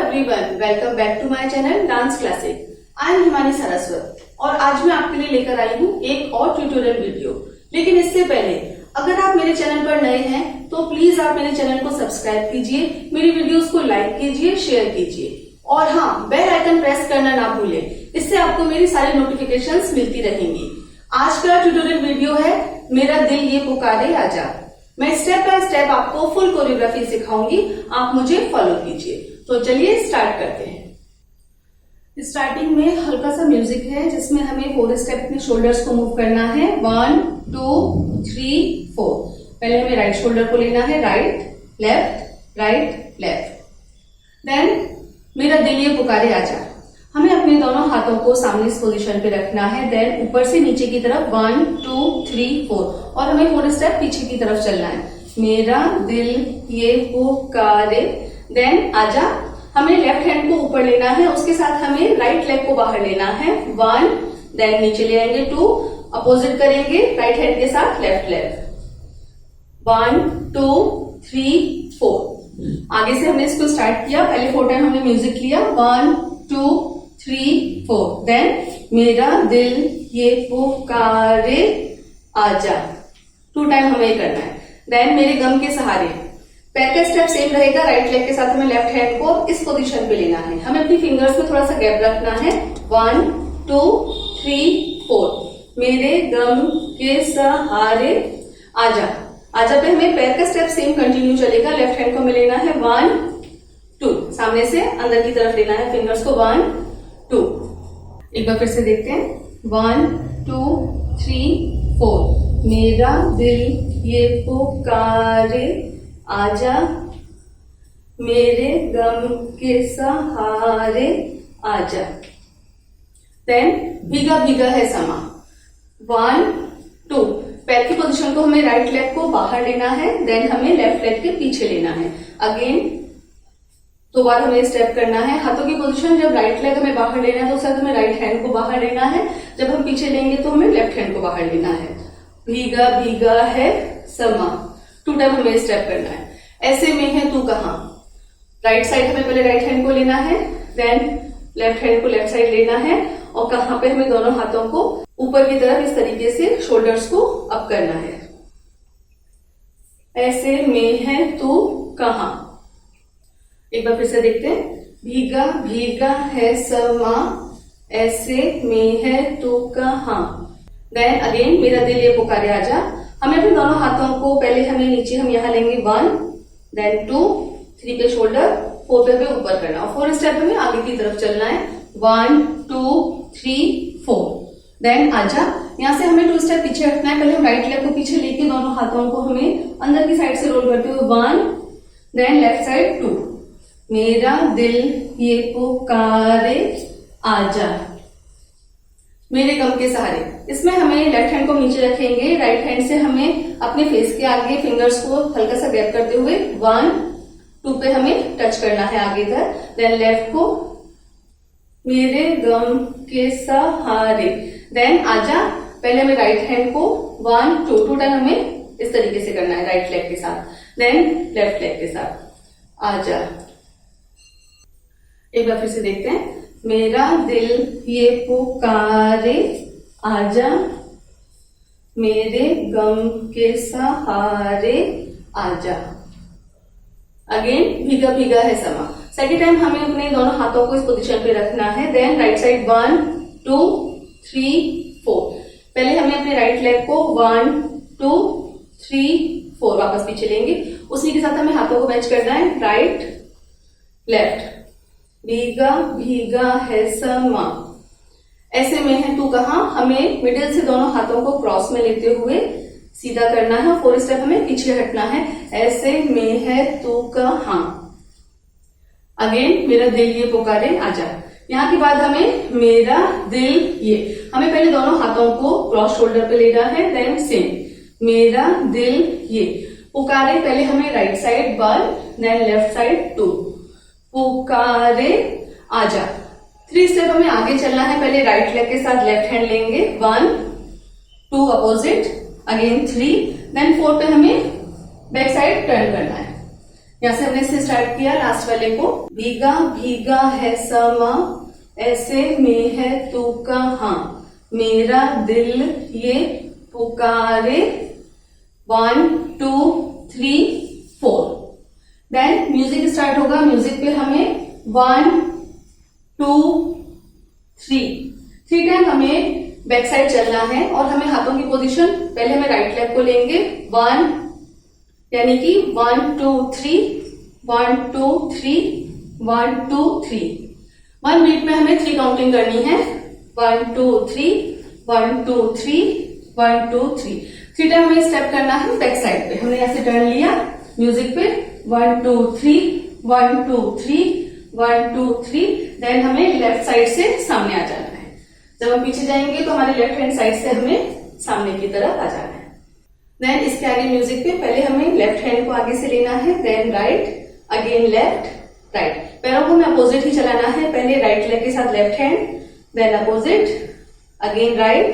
Everyone, welcome back to my channel dance classic. I am Himani Saraswat और आज मैं आपके लिए लेकर आई हूँ एक और ट्यूटोरियल वीडियो। लेकिन इससे पहले अगर आप मेरे चैनल पर नए हैं तो प्लीज आप मेरे चैनल को सब्सक्राइब कीजिए, मेरी वीडियोस को लाइक कीजिए, शेयर कीजिए और हाँ, बेल आइकन प्रेस करना ना भूलें। इससे आपको मेरी सारी नोटिफिकेशंस मिलती रहेंगी। आज का ट्यूटोरियल वीडियो है मेरा दिल ये पुकारे आजा। मैं स्टेप बाय स्टेप आपको फुल कोरियोग्राफी सिखाऊंगी, आप मुझे फॉलो कीजिए। तो चलिए स्टार्ट करते हैं। स्टार्टिंग में हल्का सा म्यूजिक है जिसमें हमें 4 स्टेप अपने शोल्डर्स को मूव करना है। 1 2 3 4। पहले हमें राइट शोल्डर को लेना है, राइट लेफ्ट। देन मेरा दिल ये पुकारे आजा। हमें अपने दोनों हाथों को सामने इस पोजीशन पे रखना है। देन ऊपर से नीचे की तरफ 1 2 3 4 और हमें 4 स्टेप पीछे की तरफ चलना है। मेरा दिल ये पुकारे। देन आजा। हमें लेफ्ट हैंड को ऊपर लेना है, उसके साथ हमें राइट लेग को बाहर लेना है। 1 देन नीचे ले आएंगे 2, अपोजिट करेंगे राइट हैंड के साथ लेफ्ट लेग। 1 2 3 4। आगे से हमने इसको स्टार्ट किया। पहले 4 टाइम हमने म्यूजिक लिया। 1 2 3 4। देन मेरा दिल ये पुकारे आजा। 2 टाइम हमें करना है। देन मेरे गम के सहारे। पैर का स्टेप सेम रहेगा, राइट लेग के साथ हमें लेफ्ट हैंड को इस पोजीशन पे लेना है। हमें अपनी फिंगर्स में थोड़ा सा गैप रखना है। 1 2 3 4। मेरे गम के सहारे आजा। आजा पे हमें पैर का स्टेप सेम कंटिन्यू चलेगा, लेफ्ट हैंड को हमें लेना है। 1 2 सामने से अंदर की तरफ लेना है फिंगर्स को। 1 2। एक बार फिर से देखते हैं। 1 2 3 4। मेरा दिल ये पुकारे आजा, मेरे गम के सहारे आजा। देन भीगा भीगा है समा। 1 2। पैर की पोजीशन को हमें राइट लेग को बाहर लेना है। देन हमें लेफ्ट लेग के पीछे लेना है। अगेन 2 बार हमें स्टेप करना है। हाथों की पोजीशन जब राइट लेग हमें बाहर लेना है तो उसके साथ हमें राइट हैंड को बाहर लेना है। जब हम पीछे लेंगे तो हमें लेफ्ट हैंड को बाहर लेना है। भीगा भीगा है समा। 2 टाइम हमें स्टेप करना है। ऐसे में है तू कहां। राइट साइड हमें पहले राइट हैंड को लेना है, देन लेफ्ट हैंड को लेफ्ट साइड लेना है और कहां पे हमें दोनों हाथों को ऊपर की तरफ इस तरीके से शोल्डर्स को अप करना है। ऐसे में है तू कहां। एक बार फिर से देखते हैं। भीगा भीगा है समा, ऐसे में है तू कहां। देन अगेन मेरा दिल ये पुकारे आजा। हमें अपने दोनों हाथों को पहले हमें नीचे हम यहाँ लेंगे। 1 देन 2 3 पे शोल्डर, 4 पे ऊपर करना और 4 स्टेप हमें आगे की तरफ चलना है। 1 2 3 4। देन आजा। यहाँ से हमें 2 स्टेप पीछे हटना है। पहले हम राइट लेग को पीछे लेके दोनों हाथों को हमें अंदर की साइड से रोल करते हुए 1 देन लेफ्ट साइड 2। मेरा दिल ये पुकारे आजा, मेरे गम के सहारे। इसमें हमें लेफ्ट हैंड को नीचे रखेंगे, राइट हैंड से हमें अपने फेस के आगे फिंगर्स को हल्का सा गैप करते हुए 1 2 पे हमें टच करना है आगे तक। देन लेफ्ट को मेरे गम के सहारे। देन आजा। पहले हमें राइट हैंड को 1 2 टाइम हमें इस तरीके से करना है राइट लेग के साथ, देन लेफ्ट लेग के साथ आजा। एक बार फिर से देखते हैं। मेरा दिल ये पुकारे आजा, मेरे गम के सहारे आजा। अगेन भीगा भीगा है समा। सेकेंड टाइम हमें अपने दोनों हाथों को इस पोजीशन पे रखना है। Then right side 1 2 3 4। पहले हमें अपने राइट लेग को 1 2 3 4 वापस पीछे लेंगे। उसी के साथ हमें हाथों को मैच करना है, राइट लेफ्ट। भीगा भीगा है समा, ऐसे में है तू कहां। हमें मिडिल से दोनों हाथों को क्रॉस में लेते हुए सीधा करना है और 4 स्टेप हमें पीछे हटना है। ऐसे में है तू कहां। अगेन मेरा दिल ये पुकारे आजा। यहाँ के बाद हमें मेरा दिल ये, हमें पहले दोनों हाथों को क्रॉस शोल्डर पे लेना है। देन सेम मेरा दिल ये पुकारे। पहले हमें right side 1 then left side 2। पुकारे आजा। 3 स्टेप हमें आगे चलना है। पहले राइट लेग के साथ लेफ्ट हैंड लेंगे। 1 2 अपोजिट, अगेन 3 देन 4 पे हमें बैक साइड टर्न करना है। यहाँ से हमने इससे स्टार्ट किया लास्ट वाले को। भीगा भीगा है समा, ऐसे में है तू कहाँ, मेरा दिल ये पुकारे। 1 2 3 4। देन म्यूजिक स्टार्ट होगा। म्यूजिक पे हमें 1 2 3 टाइम हमें बैक साइड चलना है और हमें हाथों की पोजीशन पहले हमें राइट लेग को लेंगे 1, यानी कि 1 2 3 1 2 3 1 2 3। 1 बीट में हमें 3 काउंटिंग करनी है। 1 2 3 1 2 3 1 2 3। 3 टाइम हमें स्टेप करना है बैक साइड पे। हमने ऐसे टर्न लिया म्यूजिक पे 1 2 3 1 2 3 1 2 3। देन हमें लेफ्ट साइड से सामने आ जाना है। जब हम पीछे जाएंगे तो हमारे लेफ्ट हैंड साइड से हमें सामने की तरफ आ जाना है। देन इसके आगे म्यूजिक पे पहले हमें लेफ्ट हैंड को आगे से लेना है, then right, again left right. पैरों को हमें अपोजिट ही चलाना है। पहले राइट लेग के साथ left hand, then opposite, again right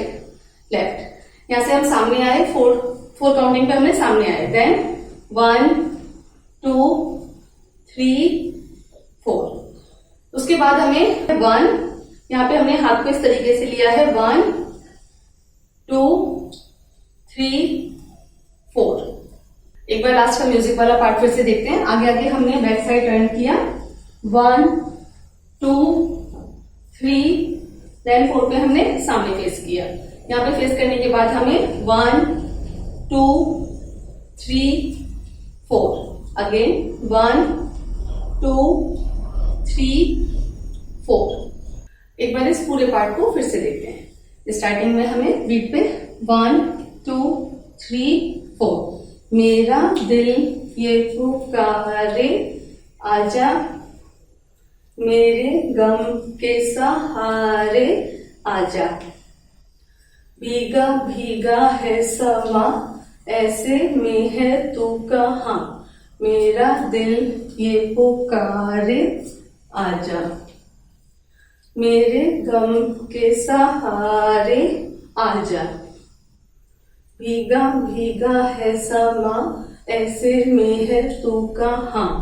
left. यहां से हम सामने आए, 4 काउंटिंग पे हमने सामने आए। देन 1 2 3 4। उसके बाद हमें 1, यहाँ पे हमने हाथ को इस तरीके से लिया है 1 2 3 4। एक बार लास्ट का म्यूजिक वाला पार्ट फिर से देखते हैं। आगे आगे हमने बैक साइड टर्न किया 1 2 3, देन 4 पे हमने सामने फेस किया। यहाँ पे फेस करने के बाद हमें 1 2 3 4, अगेन 1 2 3 4। एक बार इस पूरे पार्ट को फिर से देखते हैं। स्टार्टिंग में हमें बीट पे 1 2 3 4। मेरा दिल ये पुकारे, आजा मेरे गम के सहारे, आजा। भीगा भीगा है समा, ऐसे में है तू कहाँ, मेरा दिल ये पुकारे, आजा मेरे गम के सहारे, आजा। भीगा भीगा है समा, ऐसे में है तू कहाँ,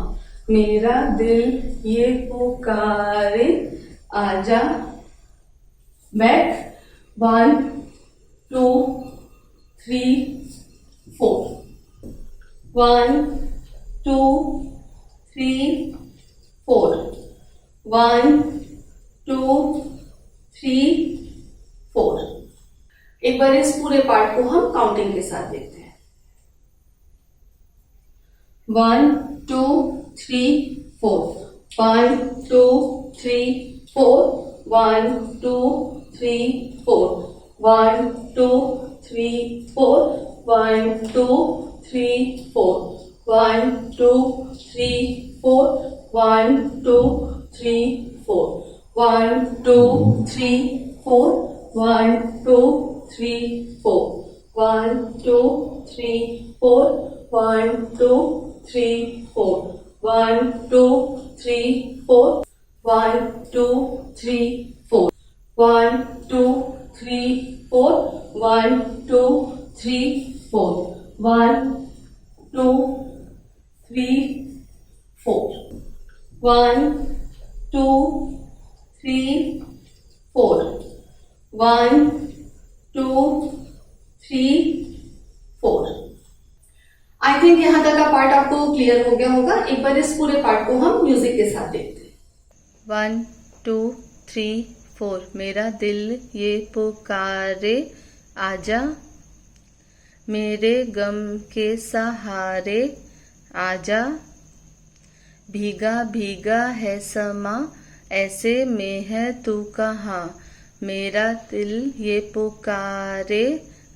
मेरा दिल ये पुकारे, आजा। बैक 1 2 3 4। 1 2 3 4 1 2 3 4। एक बार इस पूरे पार्ट को हम काउंटिंग के साथ देखते हैं। 1 2 3 4 1 2 3 4 1 2 3 4 1 2 3 4 1 2 3 4 1 2 3 4 1 2 3 4 1 2 3 4 1 2 3 4 1 2 3 4 1 2 3 4 1 2 3 4 1 2 3 4 1 2 3 4 1 2 3 4 1 2 3 4 1 2 3 4 1 2 3 4। आई थिंक यहाँ तक का पार्ट आपको क्लियर हो गया होगा। एक बार इस पूरे पार्ट को हम म्यूजिक के साथ देखते हैं। 1 2 3 4। मेरा दिल ये पुकारे, आजा मेरे गम के सहारे, आजा। भीगा भीगा है समा, ऐसे में है तू कहाँ, मेरा दिल ये पुकारे,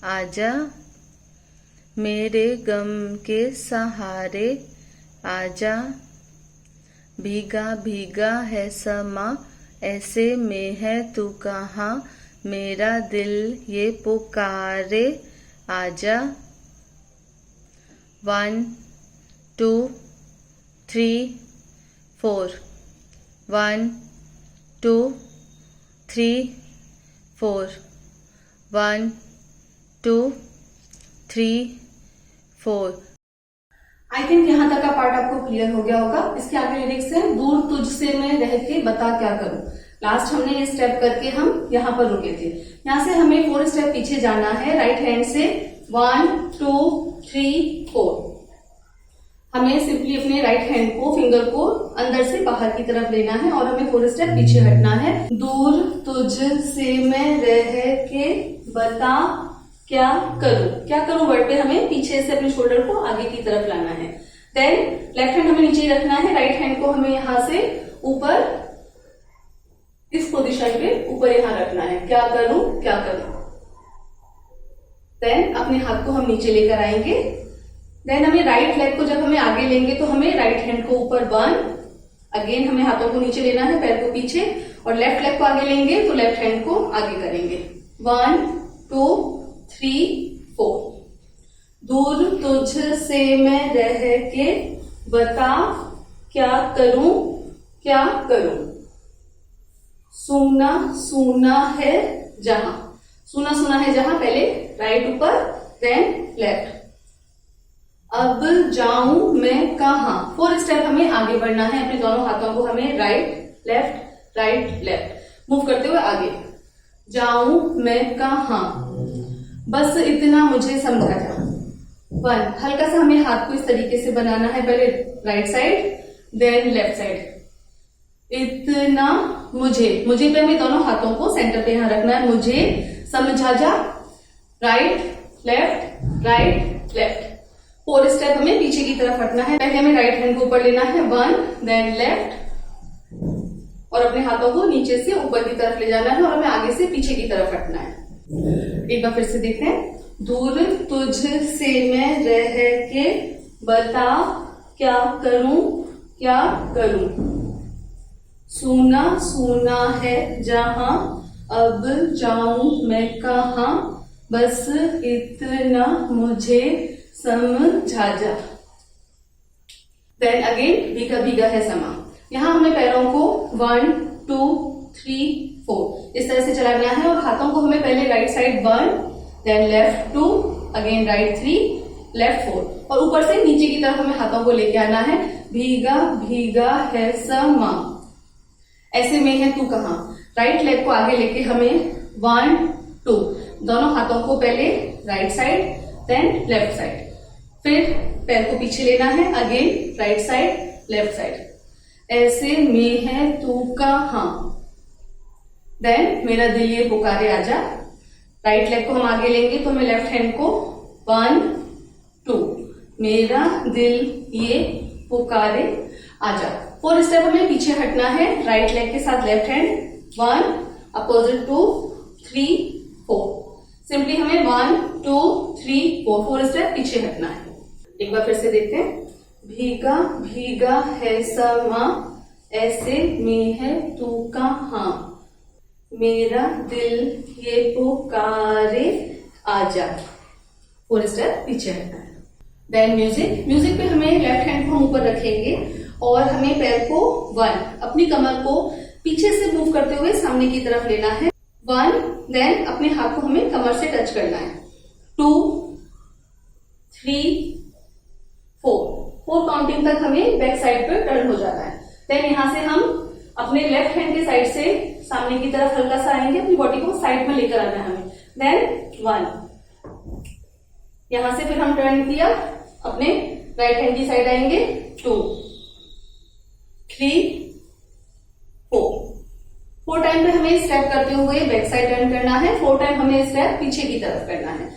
आजा मेरे गम के सहारे, आजा। भीगा भीगा है समा, ऐसे में है तू कहाँ, मेरा दिल ये पुकारे, आजा। 1 2 3 4 1 2 3 4 1 2 3 4। आई थिंक यहाँ तक का पार्ट आपको क्लियर हो गया होगा। इसके आगे लिरिक्स है, दूर तुझसे मैं रह के बता क्या करूं। लास्ट हमने ये स्टेप करके हम यहाँ पर रुके थे। यहाँ से हमें 4 स्टेप पीछे जाना है राइट हैंड से। 1 2 3 4। हमें सिंपली अपने राइट हैंड को, फिंगर को अंदर से बाहर की तरफ लेना है और हमें 4 स्टेप पीछे हटना है। दूर तुझसे मैं रह के बता क्या करूं। क्या करूं वर्ड पे हमें पीछे से अपने शोल्डर को आगे की तरफ लाना है। देन लेफ्ट हैंड हमें नीचे रखना है, राइट हैंड को हमें यहाँ से ऊपर इस पोजीशन पे ऊपर यहाँ रखना है। क्या करूं क्या करूं। देन अपने हाथ को हम नीचे लेकर आएंगे। देन हमें राइट लेग को जब हमें आगे लेंगे तो हमें राइट हैंड को ऊपर 1, अगेन हमें हाथों को नीचे लेना है, पैर को पीछे, और लेफ्ट लेग को आगे लेंगे तो लेफ्ट हैंड को आगे करेंगे। 1 2 3 4। दूर तुझसे मैं रह के बता क्या करूं क्या करूं। सूना सूना है जहां। सूना सूना है जहां, पहले राइट ऊपर देन लेफ्ट। अब जाऊं मैं कहां। 4 स्टेप हमें आगे बढ़ना है। अपने दोनों हाथों को हमें राइट लेफ्ट मूव करते हुए आगे। जाऊं मैं कहां, बस इतना मुझे समझा जा। 1 हल्का सा हमें हाथ को इस तरीके से बनाना है, पहले right side then left side. इतना मुझे पे हमें दोनों हाथों को सेंटर पे यहां रखना है। मुझे समझा जा, राइट लेफ्ट। 4 स्टेप हमें पीछे की तरफ हटना है। पहले हमें राइट हैंड को ऊपर लेना है, 1 देन लेफ्ट, और अपने हाथों को नीचे से ऊपर की तरफ ले जाना है और हमें आगे से पीछे की तरफ हटना है। एक बार फिर से देखते हैं। दूर तुझसे मैं रह के बता क्या करूं। सूना सूना है जहां, अब जाऊं मैं कहां, बस इतना मुझे समझा जा। देन अगेन भीगा भीगा है समा। यहाँ हमें पैरों को 1 2 3 4 इस तरह से चलाना है और हाथों को हमें पहले right side 1 then left 2 again right 3 left 4 और ऊपर से नीचे की तरफ हमें हाथों को लेके आना है। भीगा भीगा है समा, ऐसे में है तू कहां। राइट लेग को आगे लेके हमें 1 2 दोनों हाथों को पहले right side then left side, फिर पैर को पीछे लेना है, again right side left side. ऐसे में है तू कहां, देन मेरा दिल ये पुकारे आजा। राइट लेग को हम आगे लेंगे तो हमें लेफ्ट हैंड को 1 2 मेरा दिल ये पुकारे आजा। 4 स्टेप हमें पीछे हटना है राइट लेग के साथ लेफ्ट हैंड 1 अपोजिट 2 3 4। सिंपली हमें 1 2 3 4 स्टेप पीछे हटना है। एक बार फिर से देखते हैं। भीगा भीगा है समा, ऐसे में है तू कहां, मेरा दिल ये पुकारे आजा। 4 स्टेप पीछे हटना है। देन म्यूजिक पे हमें लेफ्ट हैंड को हम ऊपर रखेंगे और हमें पैर को 1 अपनी कमर को पीछे से मूव करते हुए सामने की तरफ लेना है। 1 देन अपने हाथ को हमें कमर से टच करना है। 2 3 4 काउंटिंग तक हमें बैक साइड पर टर्न हो जाना है। देन यहां से हम अपने लेफ्ट हैंड के साइड से सामने की तरफ हल्का सा आएंगे, अपनी बॉडी को साइड में लेकर आना है हमें। देन 1 यहां से फिर हम टर्न किया, अपने राइट हैंड की साइड आएंगे। 2 3 4 टाइम पे हमें स्टेप करते हुए बैक साइड टर्न करना है। 4 टाइम हमें स्टेप पीछे की तरफ करना है।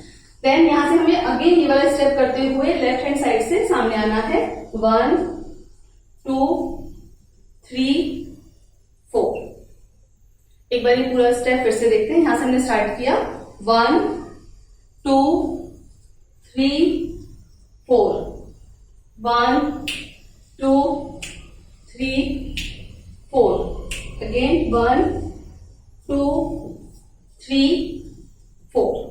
देन यहां से हमें अगेन ये वाला स्टेप करते हुए लेफ्ट हैंड साइड से सामने आना है। 1 2 3 4। एक बार ये पूरा स्टेप फिर से देखते हैं। यहां से हमने स्टार्ट किया 1 2 3 4 1 2 3 4 अगेन 1 2 3 4।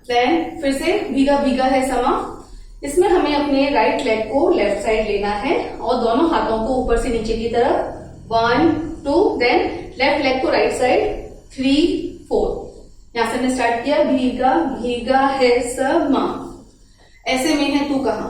देन फिर से भीगा भीगा है समा। इसमें हमें अपने राइट लेग को लेफ्ट साइड लेना है और दोनों हाथों को ऊपर से नीचे की तरफ 1 2 देन लेफ्ट लेग को राइट साइड 3 4। यहां से हमने स्टार्ट किया भीगा भीगा है समा, ऐसे में है तू कहां।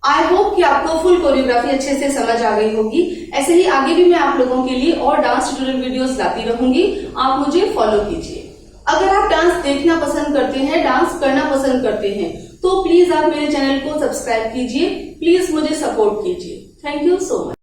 आई होप कि आपको फुल कोरियोग्राफी अच्छे से समझ आ गई होगी। ऐसे ही आगे भी मैं आप लोगों के लिए और डांस ट्यूटोरियल वीडियोस लाती रहूंगी, आप मुझे फॉलो कीजिए। अगर आप डांस देखना पसंद करते हैं, डांस करना पसंद करते हैं, तो प्लीज आप मेरे चैनल को सब्सक्राइब कीजिए, प्लीज मुझे सपोर्ट कीजिए। Thank you so much.